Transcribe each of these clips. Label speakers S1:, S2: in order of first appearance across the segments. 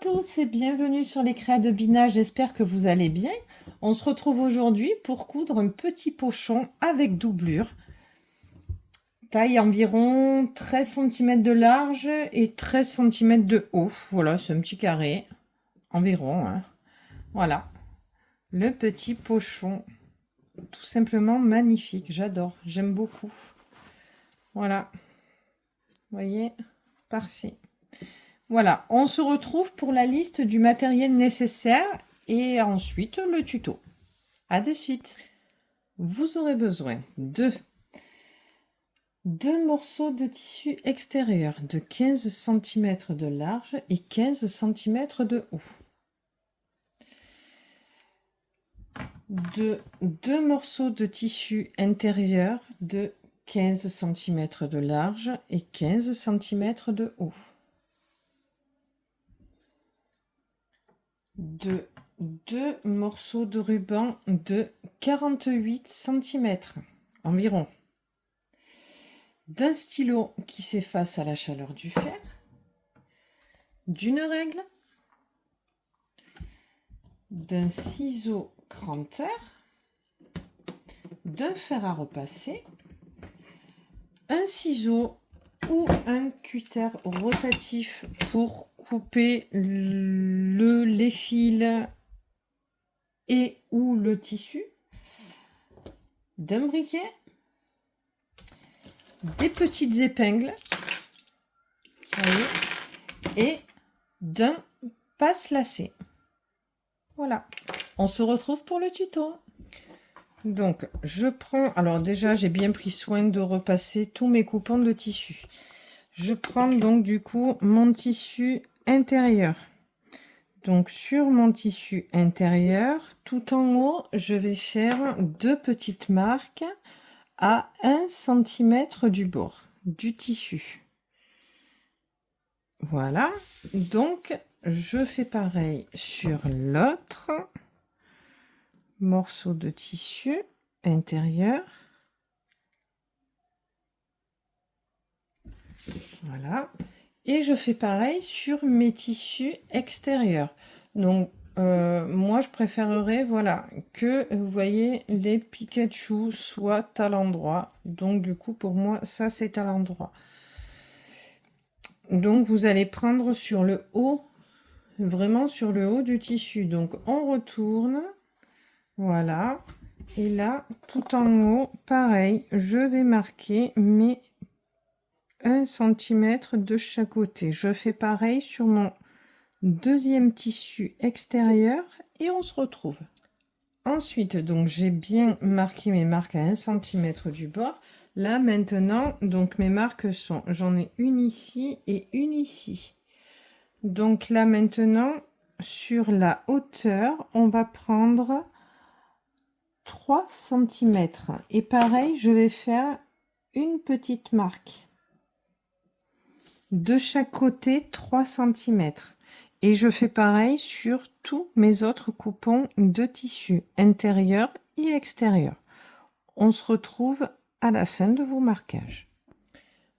S1: tous et bienvenue sur les Créas de Bina, j'espère que vous allez bien. On se retrouve aujourd'hui pour coudre un petit pochon avec doublure. Taille environ 13 cm de large et 13 cm de haut. Voilà, c'est un petit carré environ, hein. Voilà, le petit pochon. Tout simplement magnifique, j'adore, j'aime beaucoup. Voilà, vous voyez, parfait. Voilà, on se retrouve pour la liste du matériel nécessaire et ensuite le tuto. À de suite. Vous aurez besoin de 2 morceaux de tissu extérieur de 15 cm de large et 15 cm de haut. De 2 morceaux de tissu intérieur de 15 cm de large et 15 cm de haut. De 2 morceaux de ruban de 48 cm environ, d'un stylo qui s'efface à la chaleur du fer, d'une règle, d'un ciseau cranteur, d'un fer à repasser, un ciseau ou un cutter rotatif pour couper les fils et ou le tissu, d'un briquet, des petites épingles, voyez, et d'un passe-lacet. Voilà, on se retrouve pour le tuto. Donc je prends, alors déjà j'ai bien pris soin de repasser tous mes coupons de tissu. Je prends donc du coup mon tissu intérieur. Donc sur mon tissu intérieur, tout en haut, je vais faire 2 petites marques à 1 cm du bord du tissu. Voilà, donc je fais pareil sur l'autre morceau de tissu intérieur. Voilà, et je fais pareil sur mes tissus extérieurs. Donc moi je préférerais, voilà, que vous voyez les Pikachu soient à l'endroit. Donc du coup pour moi ça c'est à l'endroit. Donc vous allez prendre sur le haut, vraiment sur le haut du tissu. Donc on retourne, voilà, et là tout en haut pareil, je vais marquer mes 1 cm de chaque côté. Je fais pareil sur mon deuxième tissu extérieur et on se retrouve. Ensuite, donc j'ai bien marqué mes marques à 1 cm du bord. Là maintenant, donc mes marques sont, j'en ai une ici et une ici. Donc là maintenant, sur la hauteur, on va prendre 3 cm. Et pareil, je vais faire une petite marque. De chaque côté 3 cm. Et je fais pareil sur tous mes autres coupons de tissu intérieur et extérieur. On se retrouve à la fin de vos marquages.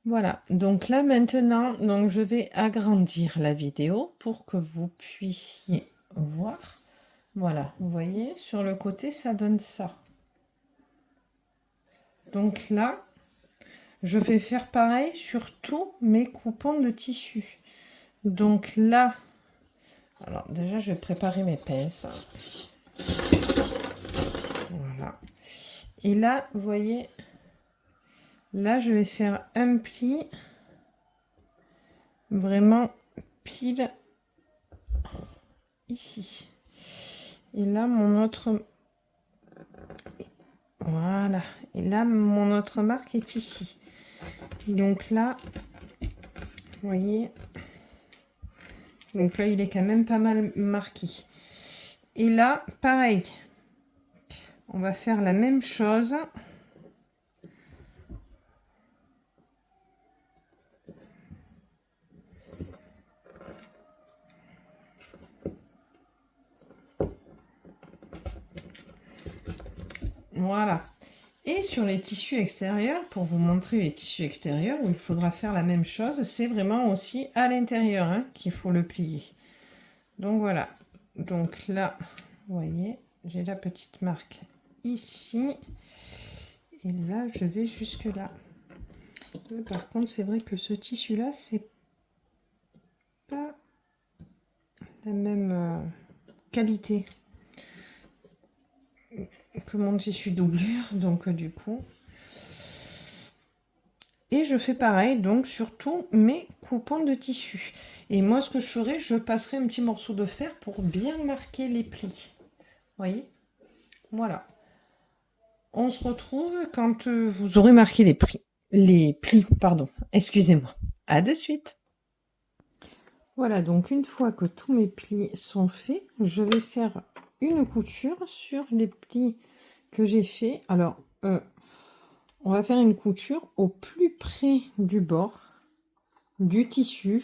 S1: Voilà, donc là maintenant, donc je vais agrandir la vidéo pour que vous puissiez voir. Voilà, vous voyez, sur le côté, ça donne ça. Donc là, je vais faire pareil sur tous mes coupons de tissu. Donc là, alors déjà je vais préparer mes pinces. Voilà. Et là, vous voyez, là je vais faire un pli vraiment pile ici. Et là mon autre, voilà. Et là mon autre marque est ici. Donc là, vous voyez, donc là il est quand même pas mal marqué. Et là pareil, on va faire la même chose. Voilà. Et sur les tissus extérieurs, pour vous montrer les tissus extérieurs où il faudra faire la même chose, c'est vraiment aussi à l'intérieur, hein, qu'il faut le plier. Donc voilà, donc là, vous voyez, j'ai la petite marque ici. Et là, je vais jusque là. Par contre, c'est vrai que ce tissu-là, c'est pas la même qualité que mon tissu doublure. Donc, du coup... Et je fais pareil, donc, sur tous mes coupons de tissu. Et moi, ce que je ferai, je passerai un petit morceau de fer pour bien marquer les plis. Vous voyez? Voilà. On se retrouve quand vous aurez marqué les plis. Les plis, pardon. Excusez-moi. À de suite. Voilà, donc une fois que tous mes plis sont faits, je vais faire une couture sur les plis que j'ai fait. Alors, on va faire une couture au plus près du bord du tissu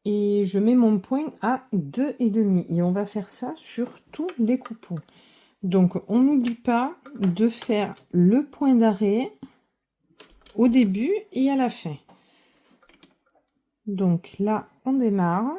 S1: et je mets mon point à 2,5 et on va faire ça sur tous les coupons. Donc, on n'oublie pas de faire le point d'arrêt au début et à la fin. Donc là, on démarre.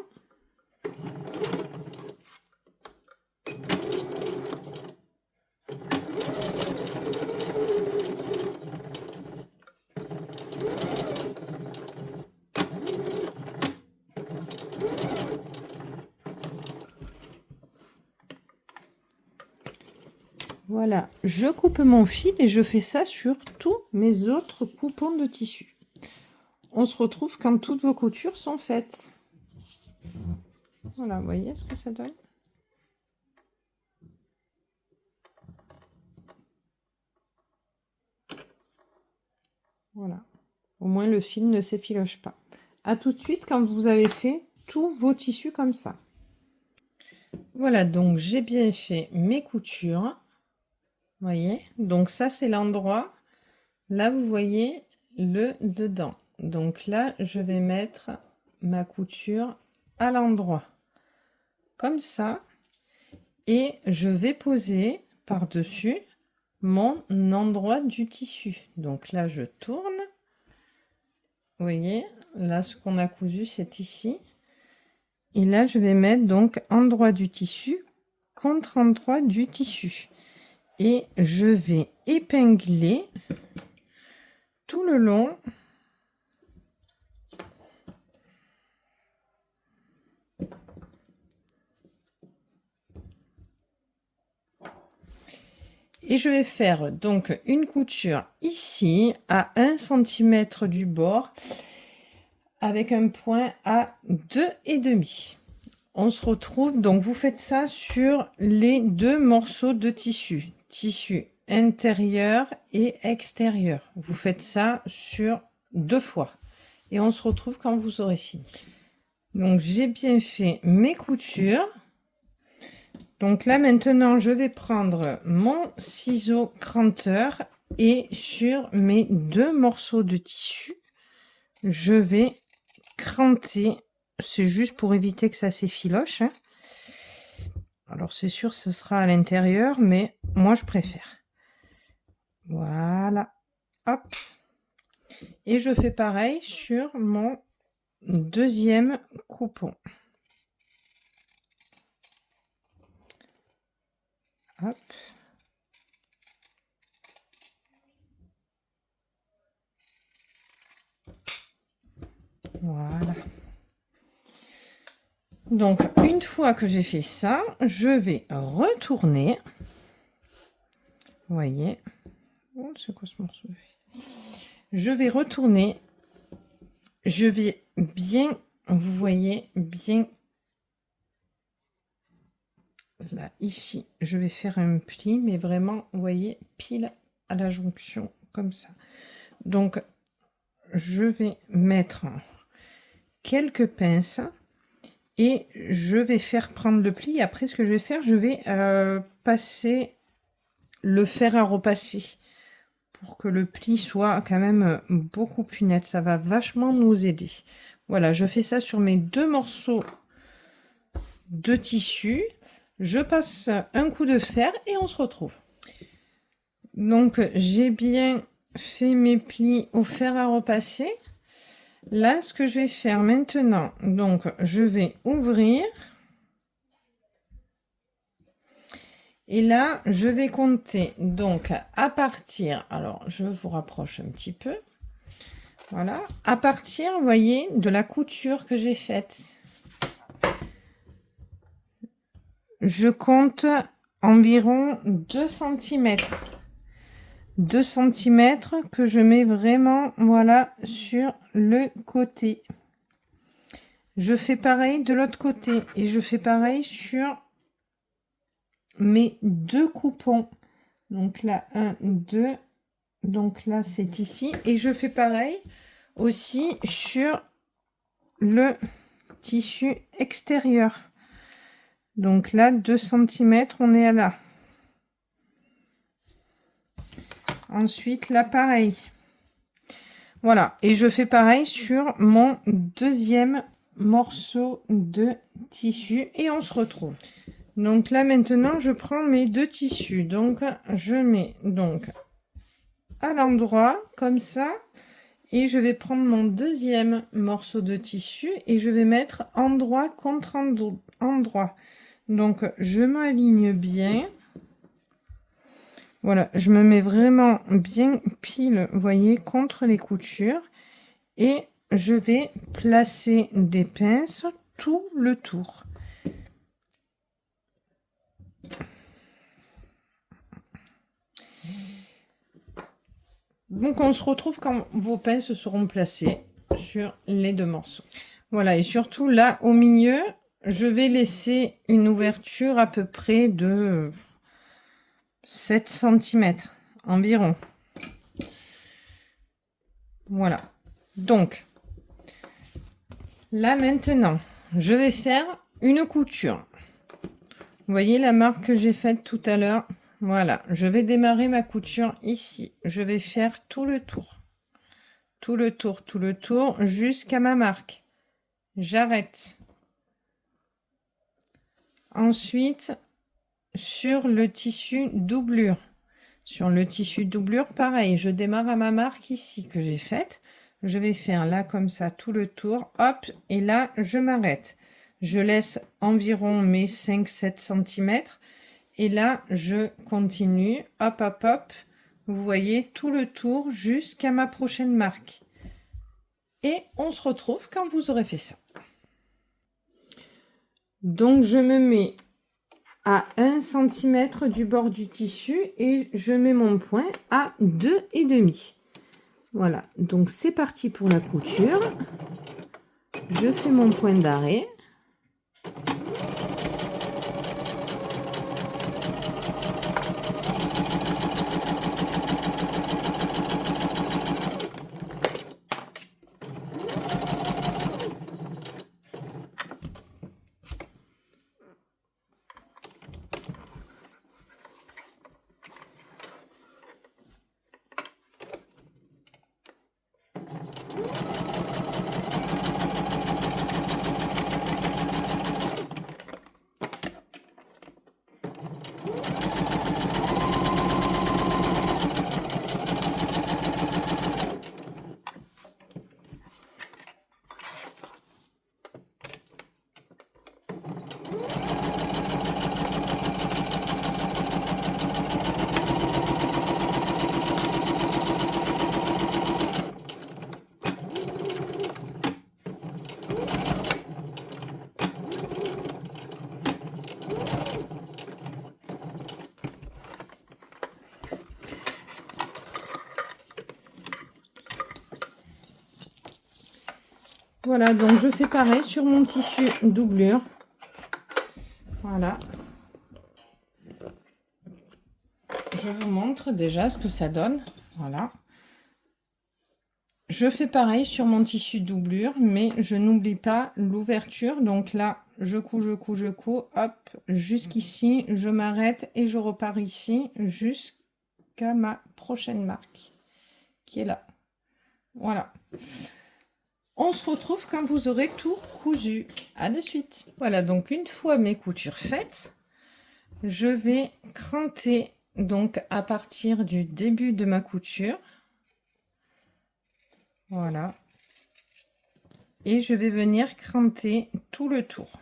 S1: Voilà, je coupe mon fil et je fais ça sur tous mes autres coupons de tissu. On se retrouve quand toutes vos coutures sont faites. Voilà, vous voyez ce que ça donne? Voilà, au moins le fil ne s'effiloche pas. À tout de suite quand vous avez fait tous vos tissus comme ça. Voilà, donc j'ai bien fait mes coutures. Vous voyez, donc ça c'est l'endroit. Là, vous voyez le dedans. Donc là, je vais mettre ma couture à l'endroit. Comme ça. Et je vais poser par-dessus mon endroit du tissu. Donc là, je tourne. Vous voyez, là, ce qu'on a cousu, c'est ici. Et là, je vais mettre donc endroit du tissu contre endroit du tissu. Et je vais épingler tout le long. Et je vais faire donc une couture ici à 1 cm du bord avec un point à 2,5. On se retrouve, donc vous faites ça sur les deux morceaux de tissu, tissu intérieur et extérieur. Vous faites ça sur 2 fois et on se retrouve quand vous aurez fini. Donc j'ai bien fait mes coutures. Donc là maintenant je vais prendre mon ciseau cranteur et sur mes deux morceaux de tissu je vais cranter. C'est juste pour éviter que ça s'effiloche, hein. Alors c'est sûr ce sera à l'intérieur mais moi je préfère. Voilà, hop, et je fais pareil sur mon deuxième coupon. Hop. Voilà. Donc, une fois que j'ai fait ça, je vais retourner. Vous voyez. Oh, c'est quoi ce morceau? Je vais retourner. Je vais bien, vous voyez, bien. Là, ici, je vais faire un pli, mais vraiment, vous voyez, pile à la jonction, comme ça. Donc, je vais mettre quelques pinces et je vais faire prendre le pli. Après, ce que je vais faire, je vais passer le fer à repasser pour que le pli soit quand même beaucoup plus net. Ça va vachement nous aider. Voilà, je fais ça sur mes deux morceaux de tissu. Je passe un coup de fer et on se retrouve. Donc, j'ai bien fait mes plis au fer à repasser. Là, ce que je vais faire maintenant, donc je vais ouvrir. Et là, je vais compter donc à partir, alors je vous rapproche un petit peu, voilà, à partir, vous voyez, de la couture que j'ai faite. Je compte environ 2 cm. 2 cm que je mets vraiment, voilà, sur le côté. Je fais pareil de l'autre côté et je fais pareil sur mes 2 coupons. Donc là, 1, 2, donc là, c'est ici. Et je fais pareil aussi sur le tissu extérieur. Donc là, 2 cm, on est à là. Ensuite, là, pareil. Voilà, et je fais pareil sur mon deuxième morceau de tissu et on se retrouve. Donc là maintenant je prends mes 2 tissus, donc je mets donc à l'endroit comme ça et je vais prendre mon deuxième morceau de tissu et je vais mettre endroit contre endroit. Donc je m'aligne bien. Voilà, je me mets vraiment bien pile, vous voyez, contre les coutures et je vais placer des pinces tout le tour. Donc on se retrouve quand vos pinces seront placées sur les 2 morceaux. Voilà, et surtout là au milieu, je vais laisser une ouverture à peu près de 7 cm environ. Voilà. Donc là maintenant, je vais faire une couture. Vous voyez la marque que j'ai faite tout à l'heure? Voilà, je vais démarrer ma couture ici. Je vais faire tout le tour. Tout le tour jusqu'à ma marque. J'arrête. Ensuite, sur le tissu doublure. Sur le tissu doublure, pareil, je démarre à ma marque ici que j'ai faite. Je vais faire là comme ça tout le tour. Hop, et là, je m'arrête. Je laisse environ mes 5-7 cm. Et là, je continue. Hop, hop, hop. Vous voyez tout le tour jusqu'à ma prochaine marque. Et on se retrouve quand vous aurez fait ça. Donc, je me mets à 1 cm du bord du tissu et je mets mon point à 2,5. Voilà, donc c'est parti pour la couture. Je fais mon point d'arrêt. Voilà, donc je fais pareil sur mon tissu doublure. Voilà. Je vous montre déjà ce que ça donne. Voilà. Je fais pareil sur mon tissu doublure, mais je n'oublie pas l'ouverture. Donc là, je couds, hop, jusqu'ici, je m'arrête et je repars ici jusqu'à ma prochaine marque, qui est là. Voilà. On se retrouve quand vous aurez tout cousu. À de suite. Voilà, donc une fois mes coutures faites, je vais cranter donc à partir du début de ma couture. Voilà. Et je vais venir cranter tout le tour.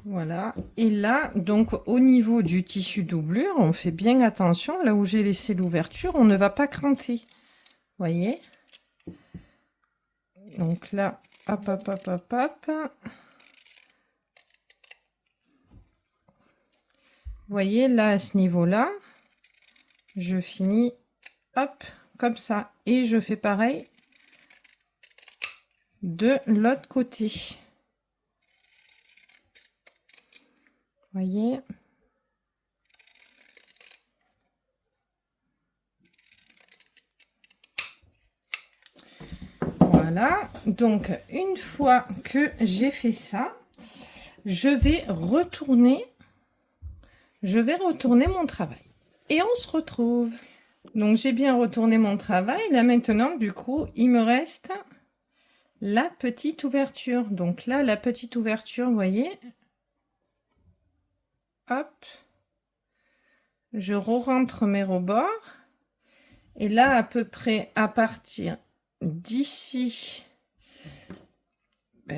S1: Voilà. Et là, donc au niveau du tissu doublure, on fait bien attention. Là où j'ai laissé l'ouverture, on ne va pas cranter. Voyez? Donc là, hop, hop, hop, hop, hop. Voyez, là, à ce niveau-là, je finis, hop, comme ça. Et je fais pareil de l'autre côté. Voyez? Voilà. Donc, une fois que j'ai fait ça, je vais retourner mon travail. Et on se retrouve. Donc, j'ai bien retourné mon travail. Là, maintenant, du coup, il me reste la petite ouverture. Donc là, la petite ouverture, vous voyez, hop, je re-rentre mes rebords. Et là, à peu près à partir d'ici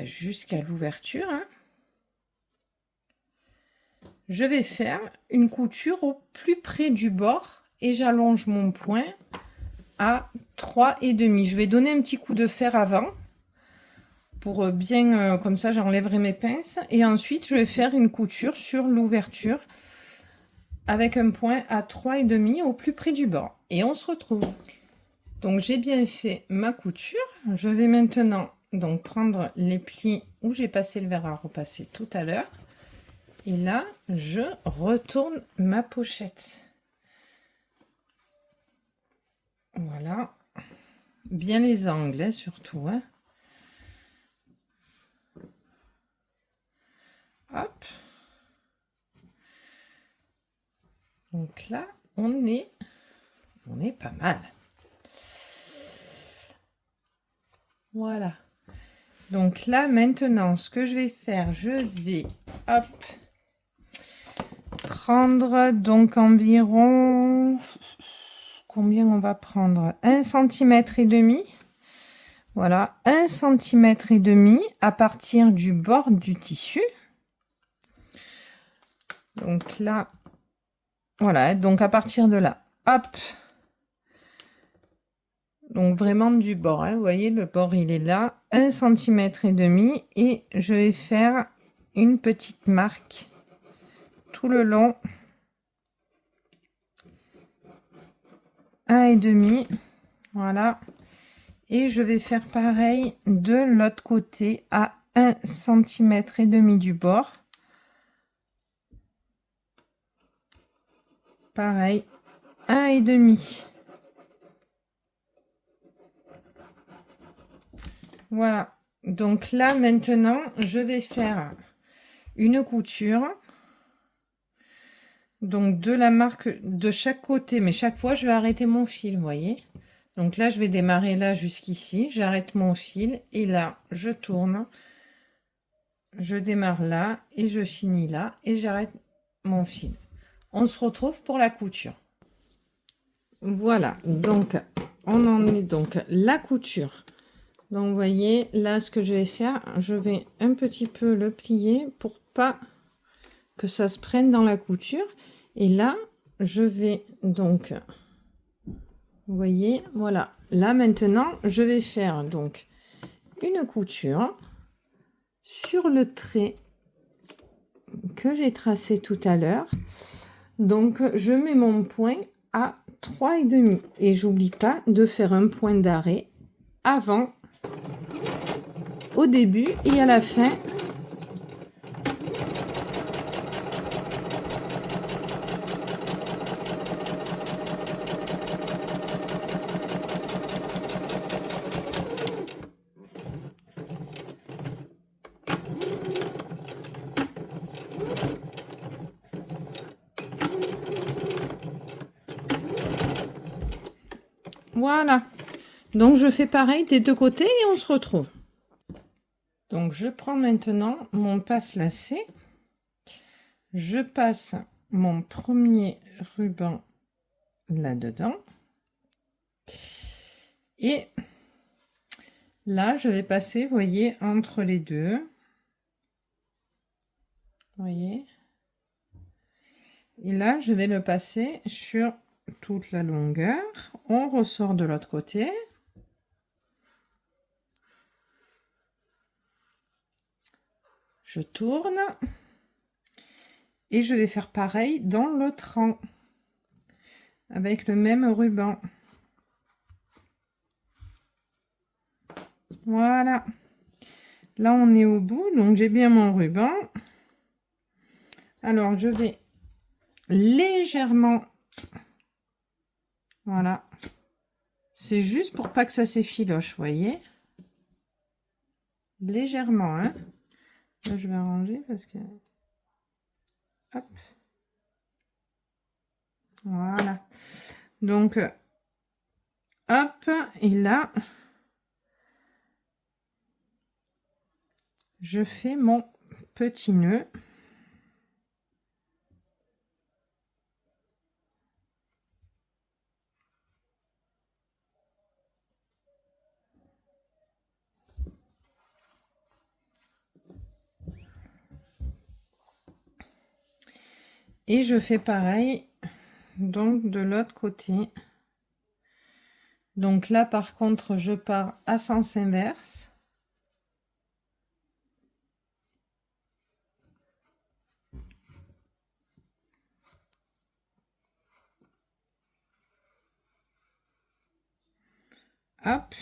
S1: jusqu'à l'ouverture, hein, je vais faire une couture au plus près du bord et j'allonge mon point à 3,5. Je vais donner un petit coup de fer avant pour bien, comme ça j'enlèverai mes pinces. Et ensuite, je vais faire une couture sur l'ouverture avec un point à 3,5 au plus près du bord. Et on se retrouve. Donc j'ai bien fait ma couture. Je vais maintenant donc prendre les plis où j'ai passé le verre à repasser tout à l'heure. Et là, je retourne ma pochette. Voilà. Bien les angles, hein, surtout. Hein. Hop. Donc là, on est pas mal. Voilà. Donc là, maintenant, ce que je vais faire, je vais, hop, prendre donc environ, combien on va prendre? 1,5 cm. Voilà, 1,5 cm à partir du bord du tissu. Donc là, voilà, donc à partir de là, hop. Donc vraiment du bord, hein, vous voyez, le bord il est là, 1,5 cm et je vais faire une petite marque tout le long. 1,5, voilà. Et je vais faire pareil de l'autre côté à 1,5 cm du bord. Pareil, 1,5. Voilà. Donc là, maintenant, je vais faire une couture. Donc de la marque de chaque côté, mais chaque fois, je vais arrêter mon fil, vous voyez. Donc là, je vais démarrer là jusqu'ici. J'arrête mon fil et là, je tourne. Je démarre là et je finis là et j'arrête mon fil. On se retrouve pour la couture. Voilà, donc on en est donc la couture. Donc vous voyez là ce que je vais faire, je vais un petit peu le plier pour pas que ça se prenne dans la couture. Et là, je vais donc, vous voyez, voilà. Là maintenant, je vais faire donc une couture sur le trait que j'ai tracé tout à l'heure. Donc je mets mon point à 3,5 et j'oublie pas de faire un point d'arrêt avant, au début et à la fin. Voilà, donc je fais pareil des deux côtés et on se retrouve. Donc je prends maintenant mon passe-lacet, je passe mon premier ruban là-dedans et là je vais passer, vous voyez, entre les deux. voyez. Et là, je vais le passer sur toute la longueur. On ressort de l'autre côté. Je tourne. Et je vais faire pareil dans l'autre rang. Avec le même ruban. Voilà. Là, on est au bout. Donc, j'ai bien mon ruban. Alors, je vais légèrement... Voilà. C'est juste pour pas que ça s'effiloche, vous voyez. Légèrement, hein. Là, je vais arranger parce que... Hop. Voilà. Donc, hop. Et là, je fais mon petit nœud. Et je fais pareil donc de l'autre côté. Donc là par contre je pars à sens inverse. Hop.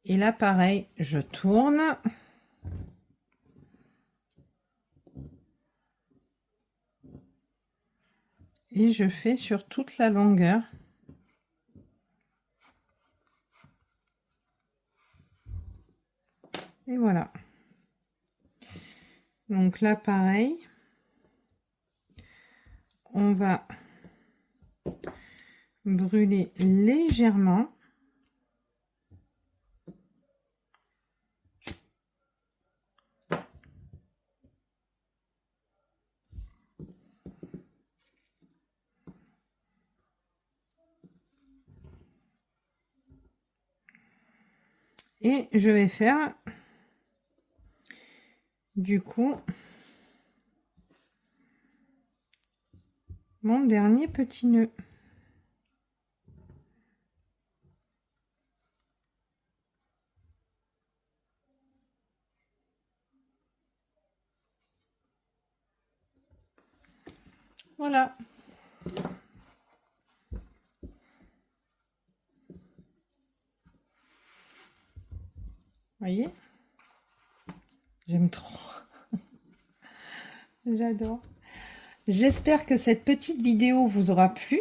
S1: Et là pareil, je tourne. Et je fais sur toute la longueur. Et voilà. Donc là pareil. On va brûler légèrement. Et je vais faire du coup mon dernier petit nœud. Voilà. Voyez, j'aime trop. J'adore. J'espère que cette petite vidéo vous aura plu.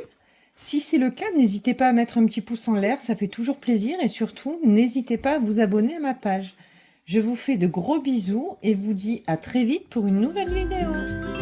S1: Si c'est le cas, n'hésitez pas à mettre un petit pouce en l'air, ça fait toujours plaisir. Et surtout, n'hésitez pas à vous abonner à ma page. Je vous fais de gros bisous et vous dis à très vite pour une nouvelle vidéo.